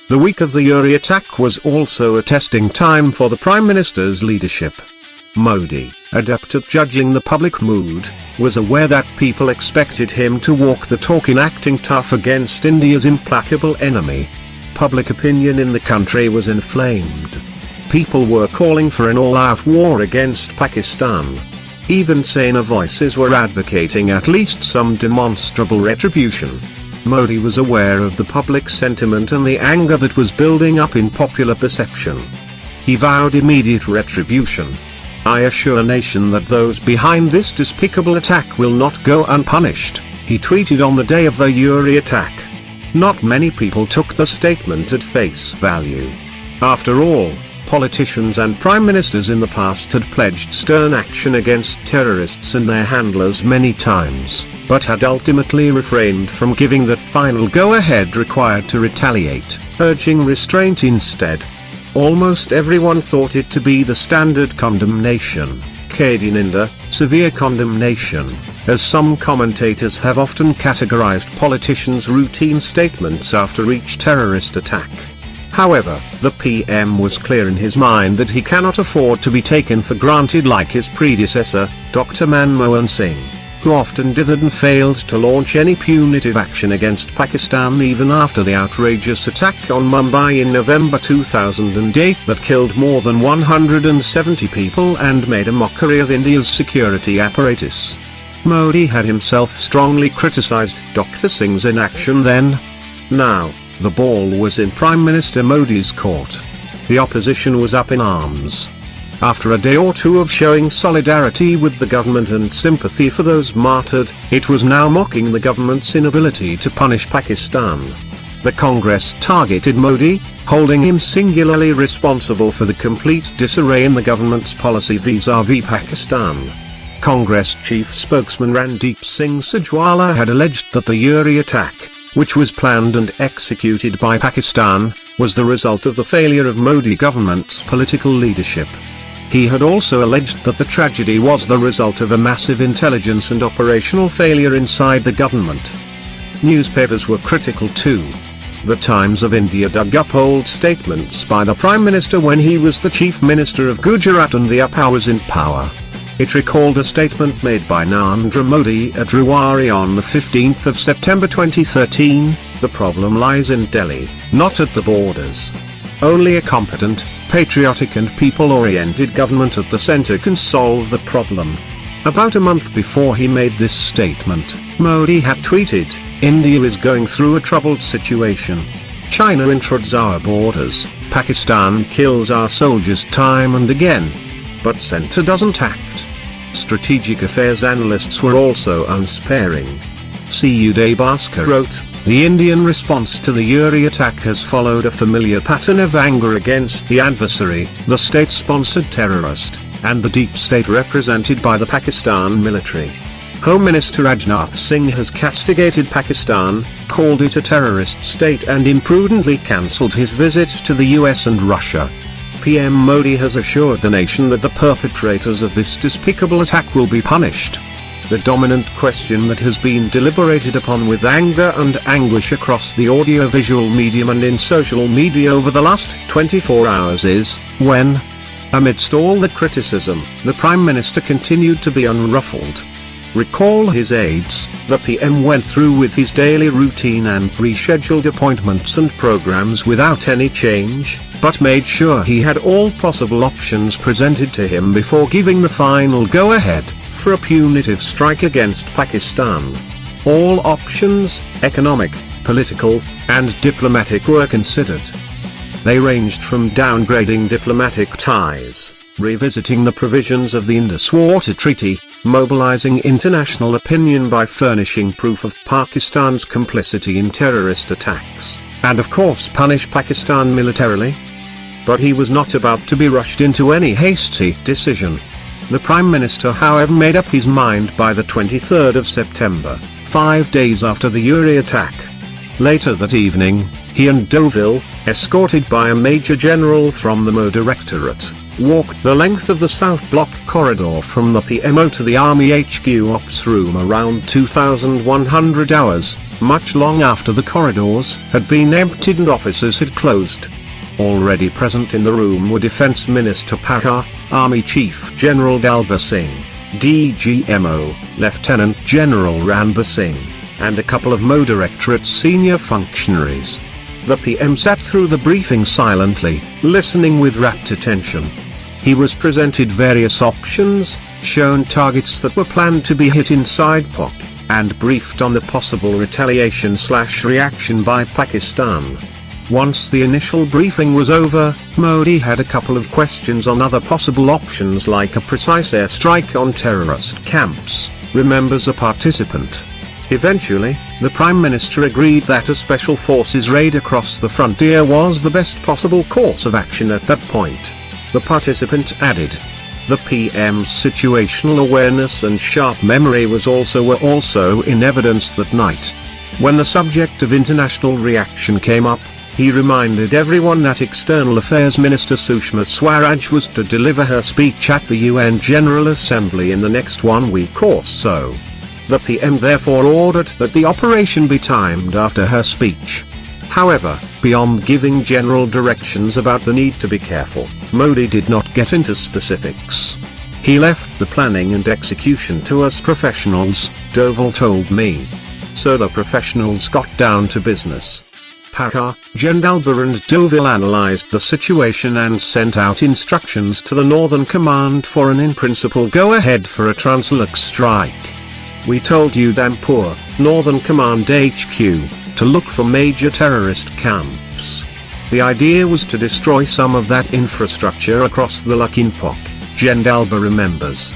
The week of the Uri attack was also a testing time for the Prime Minister's leadership. Modi, adept at judging the public mood, was aware that people expected him to walk the talk in acting tough against India's implacable enemy. Public opinion in the country was inflamed. People were calling for an all-out war against Pakistan. Even saner voices were advocating at least some demonstrable retribution. Modi was aware of the public sentiment and the anger that was building up in popular perception. He vowed immediate retribution. "I assure the nation that those behind this despicable attack will not go unpunished," he tweeted on the day of the Uri attack. Not many people took the statement at face value. After all, politicians and prime ministers in the past had pledged stern action against terrorists and their handlers many times, but had ultimately refrained from giving that final go-ahead required to retaliate, urging restraint instead. Almost everyone thought it to be the standard condemnation, Ninda, severe condemnation, as some commentators have often categorized politicians' routine statements after each terrorist attack. However, the PM was clear in his mind that he cannot afford to be taken for granted like his predecessor, Dr. Manmohan Singh, who often dithered and failed to launch any punitive action against Pakistan even after the outrageous attack on Mumbai in November 2008 that killed more than 170 people and made a mockery of India's security apparatus. Modi had himself strongly criticized Dr. Singh's inaction then. Now, the ball was in Prime Minister Modi's court. The opposition was up in arms. After a day or two of showing solidarity with the government and sympathy for those martyred, it was now mocking the government's inability to punish Pakistan. The Congress targeted Modi, holding him singularly responsible for the complete disarray in the government's policy vis-à-vis Pakistan. Congress chief spokesman Randeep Singh Surjewala had alleged that the Uri attack, which was planned and executed by Pakistan, was the result of the failure of Modi government's political leadership. He had also alleged that the tragedy was the result of a massive intelligence and operational failure inside the government. Newspapers were critical too. The Times of India dug up old statements by the Prime Minister when he was the Chief Minister of Gujarat and the UPA was in power. It recalled a statement made by Narendra Modi at Rewari on the 15th of September 2013, "The problem lies in Delhi, not at the borders. Only a competent, patriotic and people-oriented government at the center can solve the problem." About a month before he made this statement, Modi had tweeted, "India is going through a troubled situation. China intrudes our borders, Pakistan kills our soldiers time and again. But center doesn't act." Strategic affairs analysts were also unsparing. C. Uday Bhaskar wrote, "The Indian response to the Uri attack has followed a familiar pattern of anger against the adversary, the state-sponsored terrorist, and the deep state represented by the Pakistan military. Home Minister Rajnath Singh has castigated Pakistan, called it a terrorist state and imprudently cancelled his visit to the US and Russia. PM Modi has assured the nation that the perpetrators of this despicable attack will be punished." The dominant question that has been deliberated upon with anger and anguish across the audio-visual medium and in social media over the last 24 hours is, when? Amidst all the criticism, the Prime Minister continued to be unruffled. Recall his aides, the PM went through with his daily routine and rescheduled appointments and programs without any change, but made sure he had all possible options presented to him before giving the final go-ahead for a punitive strike against Pakistan. All options, economic, political, and diplomatic, were considered. They ranged from downgrading diplomatic ties, revisiting the provisions of the Indus Water Treaty, mobilizing international opinion by furnishing proof of Pakistan's complicity in terrorist attacks, and of course punish Pakistan militarily. But he was not about to be rushed into any hasty decision. The Prime Minister, however, made up his mind by the 23rd of September, 5 days after the Uri attack. Later that evening, he and Doville, escorted by a Major General from the MO Directorate, walked the length of the South Block corridor from the PMO to the Army HQ Ops Room around 2100 hours, much long after the corridors had been emptied and offices had closed. Already present in the room were Defense Minister Pakar, Army Chief General Dalbir Singh, DGMO, Lieutenant General Ranbir Singh, and a couple of MO Directorate's senior functionaries. The PM sat through the briefing silently, listening with rapt attention. He was presented various options, shown targets that were planned to be hit inside POC, and briefed on the possible retaliation/reaction by Pakistan. Once the initial briefing was over, Modi had a couple of questions on other possible options like a precise airstrike on terrorist camps, remembers a participant. Eventually, the Prime Minister agreed that a special forces raid across the frontier was the best possible course of action at that point. The participant added. The PM's situational awareness and sharp memory were also in evidence that night. When the subject of international reaction came up, he reminded everyone that External Affairs Minister Sushma Swaraj was to deliver her speech at the UN General Assembly in the next 1 week or so. The PM therefore ordered that the operation be timed after her speech. However, beyond giving general directions about the need to be careful, Modi did not get into specifics. He left the planning and execution to us professionals, Doval told me. So the professionals got down to business. Pakar, Dalbir and Doval analyzed the situation and sent out instructions to the Northern Command for an in-principle go-ahead for a Trans-Ladakh strike. We told Udhampur, Northern Command HQ, to look for major terrorist camps. The idea was to destroy some of that infrastructure across the Ladakh in POC, Dalbir remembers.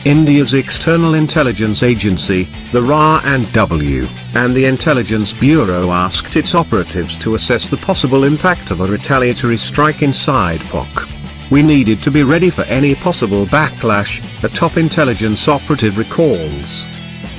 India's external intelligence agency, the RANW, and the Intelligence Bureau asked its operatives to assess the possible impact of a retaliatory strike inside POC. We needed to be ready for any possible backlash, a top intelligence operative recalls.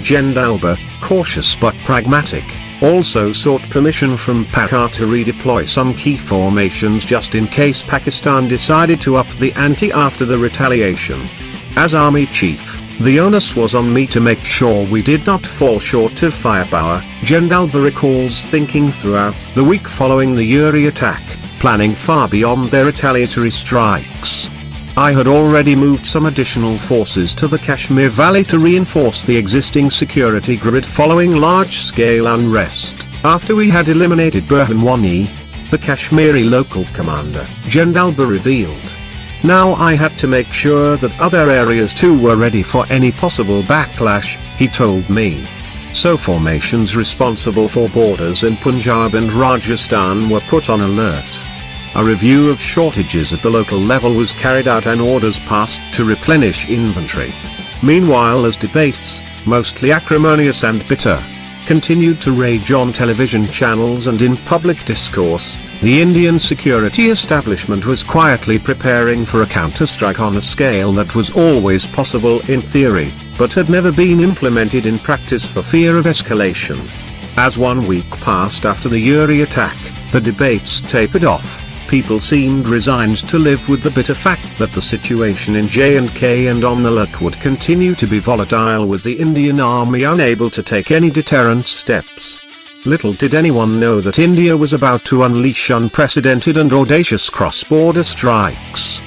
Dalbir, cautious but pragmatic, also sought permission from Pakar to redeploy some key formations just in case Pakistan decided to up the ante after the retaliation. As Army Chief, the onus was on me to make sure we did not fall short of firepower, Dalbir recalls thinking throughout the week following the Uri attack, planning far beyond their retaliatory strikes. I had already moved some additional forces to the Kashmir Valley to reinforce the existing security grid following large-scale unrest, after we had eliminated Burhan Wani, the Kashmiri local commander, Dalbir revealed. Now I had to make sure that other areas too were ready for any possible backlash, he told me. So formations responsible for borders in Punjab and Rajasthan were put on alert. A review of shortages at the local level was carried out and orders passed to replenish inventory. Meanwhile, as debates, mostly acrimonious and bitter, continued to rage on television channels and in public discourse, the Indian security establishment was quietly preparing for a counterstrike on a scale that was always possible in theory, but had never been implemented in practice for fear of escalation. As 1 week passed after the Uri attack, the debates tapered off. People seemed resigned to live with the bitter fact that the situation in J&K and on the Ladakh would continue to be volatile with the Indian Army unable to take any deterrent steps. Little did anyone know that India was about to unleash unprecedented and audacious cross-border strikes.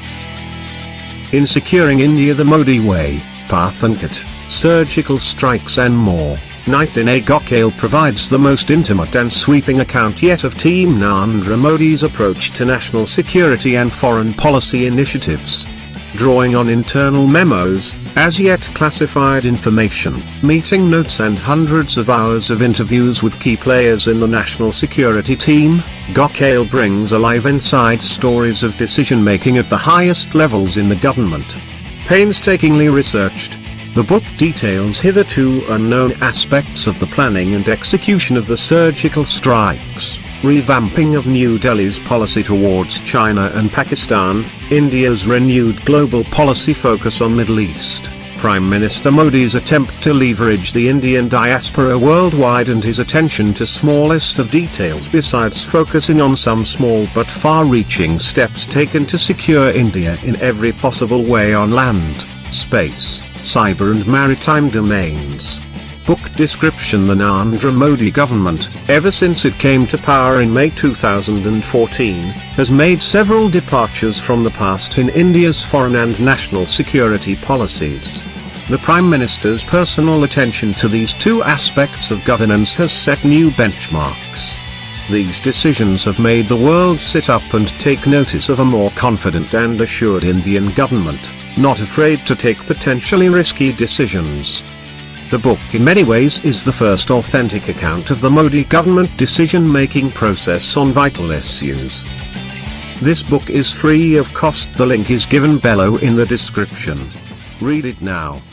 In securing India the Modi way, Pathankot, surgical strikes and more, Nitin A. Gokhale provides the most intimate and sweeping account yet of Team Narendra Modi's approach to national security and foreign policy initiatives. Drawing on internal memos, as yet classified information, meeting notes and hundreds of hours of interviews with key players in the national security team, Gokhale brings alive inside stories of decision-making at the highest levels in the government. Painstakingly researched, the book details hitherto unknown aspects of the planning and execution of the surgical strikes, revamping of New Delhi's policy towards China and Pakistan, India's renewed global policy focus on Middle East, Prime Minister Modi's attempt to leverage the Indian diaspora worldwide and his attention to smallest of details besides focusing on some small but far-reaching steps taken to secure India in every possible way on land, space, cyber and maritime domains. Book description: The Narendra Modi government, ever since it came to power in May 2014, has made several departures from the past in India's foreign and national security policies. The Prime Minister's personal attention to these two aspects of governance has set new benchmarks. These decisions have made the world sit up and take notice of a more confident and assured Indian government, not afraid to take potentially risky decisions. The book in many ways is the first authentic account of the Modi government decision-making process on vital issues. This book is free of cost. The link is given below in the description. Read it now.